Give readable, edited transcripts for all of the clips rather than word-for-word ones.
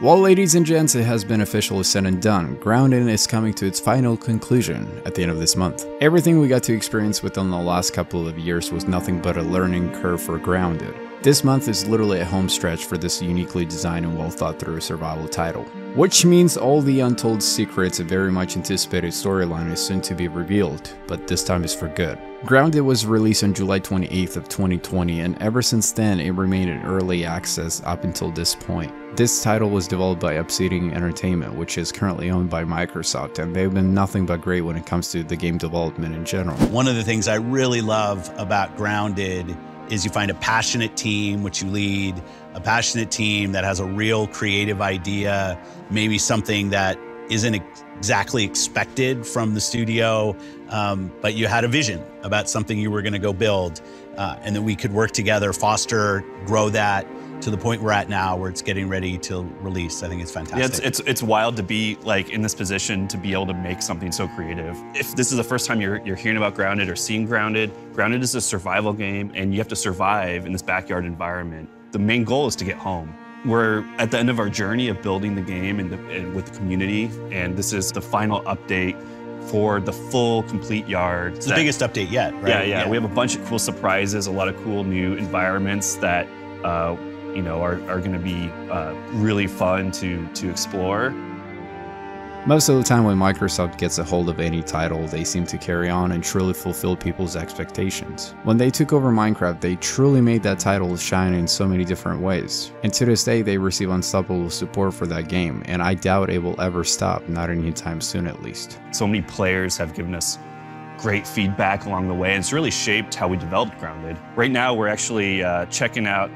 Well, ladies and gents, it has been officially said and done. Grounded is coming to its final conclusion at the end of this month. Everything we got to experience within the last couple of years was nothing but a learning curve for Grounded. This month is literally a home stretch for this uniquely designed and well thought through survival title. Which means all the untold secrets and very much anticipated storyline is soon to be revealed, but this time is for good. Grounded was released on July 28th of 2020, and ever since then it remained in early access up until this point. This title was developed by Obsidian Entertainment, which is currently owned by Microsoft, and they've been nothing but great when it comes to the game development in general. One of the things I really love about Grounded is you find a passionate team, which you lead, a passionate team that has a real creative idea, maybe something that isn't exactly expected from the studio, but you had a vision about something you were gonna go build, and that we could work together, foster, grow that to the point we're at now where it's getting ready to release. I think it's fantastic. Yeah, it's wild to be like in this position to be able to make something so creative. If this is the first time you're hearing about Grounded or seeing Grounded, Grounded is a survival game and you have to survive in this backyard environment. The main goal is to get home. We're at the end of our journey of building the game and with the community, and this is the final update for the full, complete yard. It's the biggest update yet, right? Yeah. We have a bunch of cool surprises, a lot of cool new environments that you know, are going to be really fun to explore. Most of the time when Microsoft gets a hold of any title, they seem to carry on and truly fulfill people's expectations. When they took over Minecraft, they truly made that title shine in so many different ways. And to this day, they receive unstoppable support for that game, and I doubt it will ever stop, not anytime soon at least. So many players have given us great feedback along the way, and it's really shaped how we developed Grounded. Right now, we're actually checking out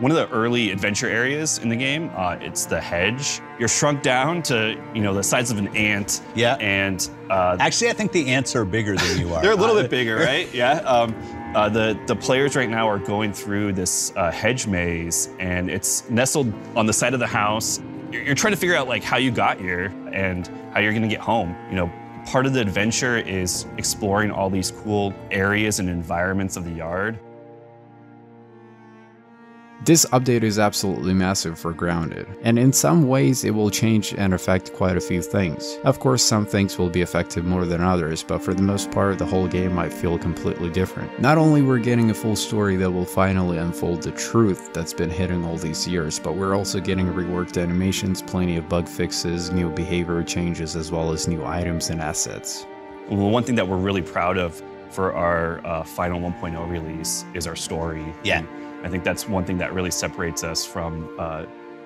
one of the early adventure areas in the game. It's the hedge. You're shrunk down to, you know, the size of an ant. Yeah. And actually, I think the ants are bigger than you are. They're a little bit bigger, right? Yeah. The players right now are going through this hedge maze, and it's nestled on the side of the house. You're trying to figure out like how you got here and how you're gonna get home. You know, part of the adventure is exploring all these cool areas and environments of the yard. This update is absolutely massive for Grounded, and in some ways it will change and affect quite a few things. Of course, some things will be affected more than others, but for the most part the whole game might feel completely different. Not only we're getting a full story that will finally unfold the truth that's been hidden all these years, but we're also getting reworked animations, plenty of bug fixes, new behavior changes, as well as new items and assets. Well, one thing that we're really proud of for our final 1.0 release is our story. Yeah. And I think that's one thing that really separates us from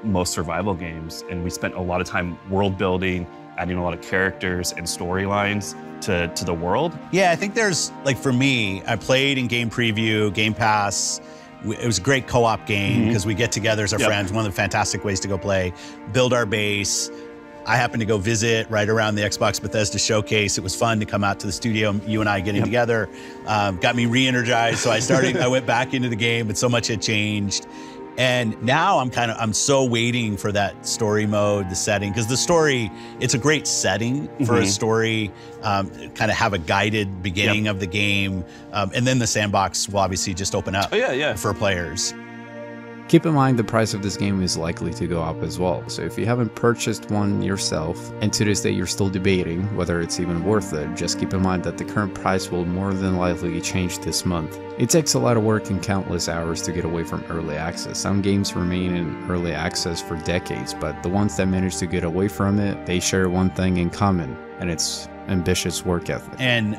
most survival games. And we spent a lot of time world building, adding a lot of characters and storylines to the world. Yeah, I think there's, like for me, I played in Game Preview, Game Pass. It was a great co-op game because we get together as our friends. One of the fantastic ways to go play, build our base. I happened to go visit right around the Xbox Bethesda showcase. It was fun to come out to the studio, you and I getting together. Got me re-energized, so I went back into the game, but so much had changed. And now I'm so waiting for that story mode, the setting, because the story, it's a great setting for a story, kind of have a guided beginning of the game, and then the sandbox will obviously just open up for players. Keep in mind the price of this game is likely to go up as well, so if you haven't purchased one yourself, and to this day you're still debating whether it's even worth it, just keep in mind that the current price will more than likely change this month. It takes a lot of work and countless hours to get away from early access. Some games remain in early access for decades, but the ones that manage to get away from it, they share one thing in common, and it's ambitious work ethic. And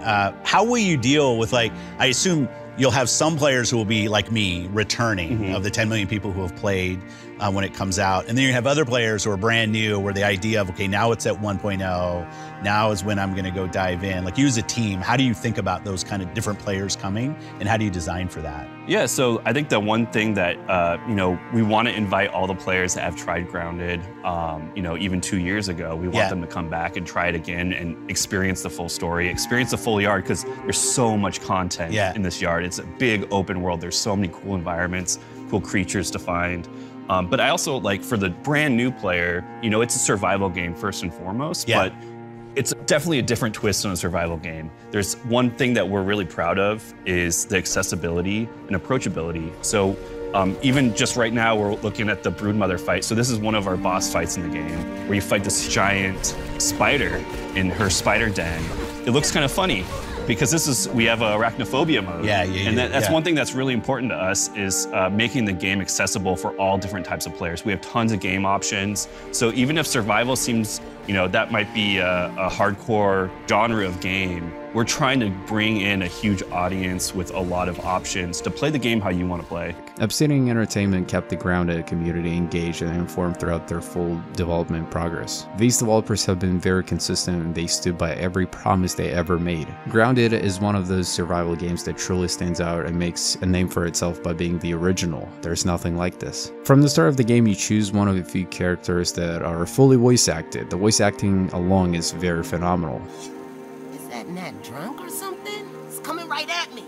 how will you deal with, like, I assume you'll have some players who will be like me, returning, of the 10 million people who have played when it comes out. And then you have other players who are brand new, where the idea of, okay, now it's at 1.0, now is when I'm gonna go dive in. Like, you as a team, how do you think about those kind of different players coming, and how do you design for that? Yeah, so I think the one thing that, you know, we want to invite all the players that have tried Grounded, you know, even 2 years ago, we want them to come back and try it again and experience the full story, experience the full yard, because there's so much content in this yard. It's a big open world. There's so many cool environments, cool creatures to find. But I also, like, for the brand new player, you know, it's a survival game first and foremost, but it's definitely a different twist on a survival game. There's one thing that we're really proud of is the accessibility and approachability. So Even just right now, we're looking at the Broodmother fight. So this is one of our boss fights in the game, where you fight this giant spider in her spider den. It looks kind of funny, because we have a arachnophobia mode. And that's one thing that's really important to us is making the game accessible for all different types of players. We have tons of game options. So even if survival seems, that might be a hardcore genre of game, we're trying to bring in a huge audience with a lot of options to play the game how you want to play. Obsidian Entertainment kept the Grounded community engaged and informed throughout their full development progress. These developers have been very consistent and they stood by every promise they ever made. Grounded is one of those survival games that truly stands out and makes a name for itself by being the original. There's nothing like this. From the start of the game, you choose one of a few characters that are fully voice acted. The voice acting alone is very phenomenal. Is that Nat drunk or something? It's coming right at me.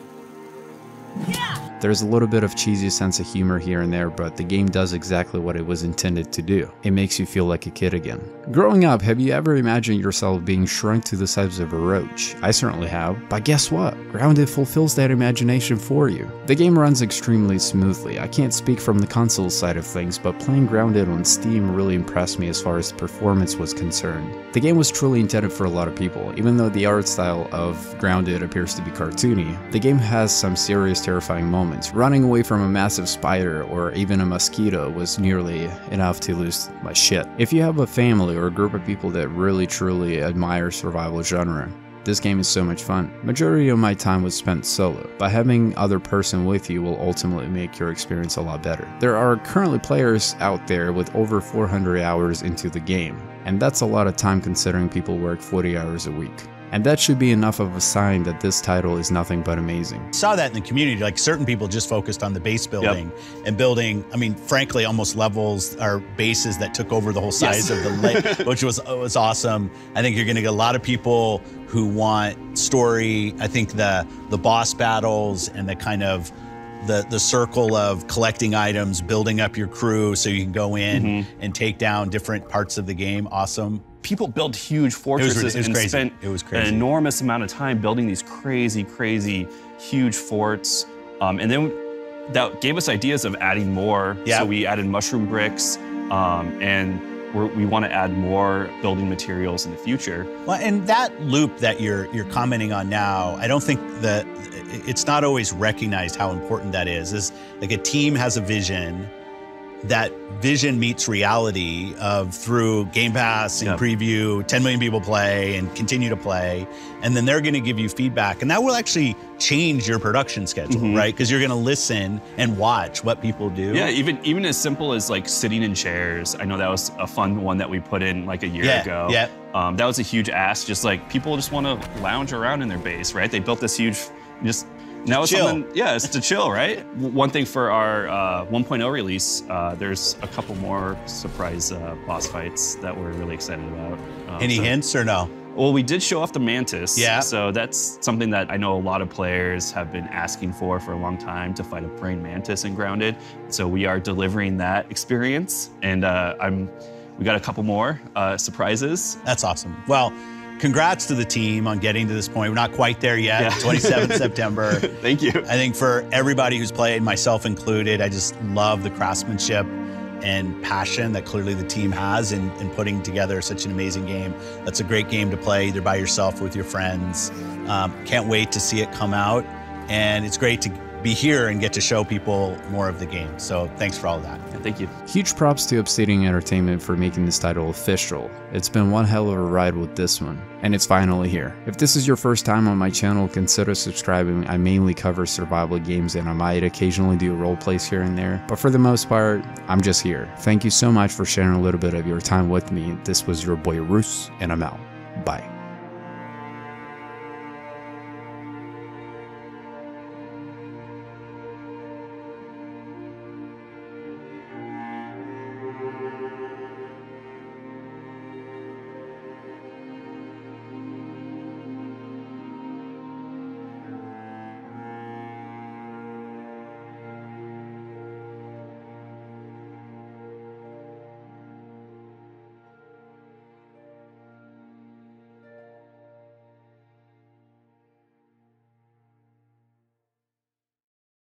Yeah! There's a little bit of cheesy sense of humor here and there, but the game does exactly what it was intended to do. It makes you feel like a kid again. Growing up, have you ever imagined yourself being shrunk to the size of a roach? I certainly have, but guess what? Grounded fulfills that imagination for you. The game runs extremely smoothly. I can't speak from the console side of things, but playing Grounded on Steam really impressed me as far as performance was concerned. The game was truly intended for a lot of people. Even though the art style of Grounded appears to be cartoony, the game has some serious terrifying moments. Running away from a massive spider or even a mosquito was nearly enough to lose my shit. If you have a family or a group of people that really truly admire survival genre, this game is so much fun. Majority of my time was spent solo, but having other person with you will ultimately make your experience a lot better. There are currently players out there with over 400 hours into the game, and that's a lot of time considering people work 40 hours a week. And that should be enough of a sign that this title is nothing but amazing. Saw that in the community, like certain people just focused on the base building and building, I mean, frankly, almost levels or bases that took over the whole size of the lake, which was awesome. I think you're gonna get a lot of people who want story. I think the boss battles and the kind of the circle of collecting items, building up your crew so you can go in and take down different parts of the game, awesome. People built huge fortresses and spent an enormous amount of time building these crazy, huge forts. And then that gave us ideas of adding more. So we added mushroom bricks, and we want to add more building materials in the future. Well, and that loop that you're commenting on now, I don't think that it's not always recognized how important that is. Is like a team has a vision. That vision meets reality through Game Pass and preview, 10 million people play and continue to play, and then they're gonna give you feedback, and that will actually change your production schedule, right? Because you're gonna listen and watch what people do. Yeah, even as simple as like sitting in chairs. I know that was a fun one that we put in like a year ago. That was a huge ask, just like people just wanna lounge around in their base, right? They built this huge, now it's something, it's to chill, right? One thing for our 1.0 release, there's a couple more surprise boss fights that we're really excited about. Any hints or no? Well, we did show off the Mantis. So that's something that I know a lot of players have been asking for a long time, to fight a praying mantis in Grounded. So we are delivering that experience, and we got a couple more surprises. That's awesome. Well, congrats to the team on getting to this point. We're not quite there yet, 27th September. Thank you. I think for everybody who's played, myself included, I just love the craftsmanship and passion that clearly the team has in putting together such an amazing game. That's a great game to play either by yourself or with your friends. Can't wait to see it come out. And it's great to be here and get to show people more of the game. So thanks for all of that. Thank you. Huge props to Obsidian Entertainment for making this title official. It's been one hell of a ride with this one, and it's finally here. If this is your first time on my channel, consider subscribing. I mainly cover survival games, and I might occasionally do role plays here and there, but for the most part, I'm just here. Thank you so much for sharing a little bit of your time with me. This was your boy Roos, and I'm out. Bye.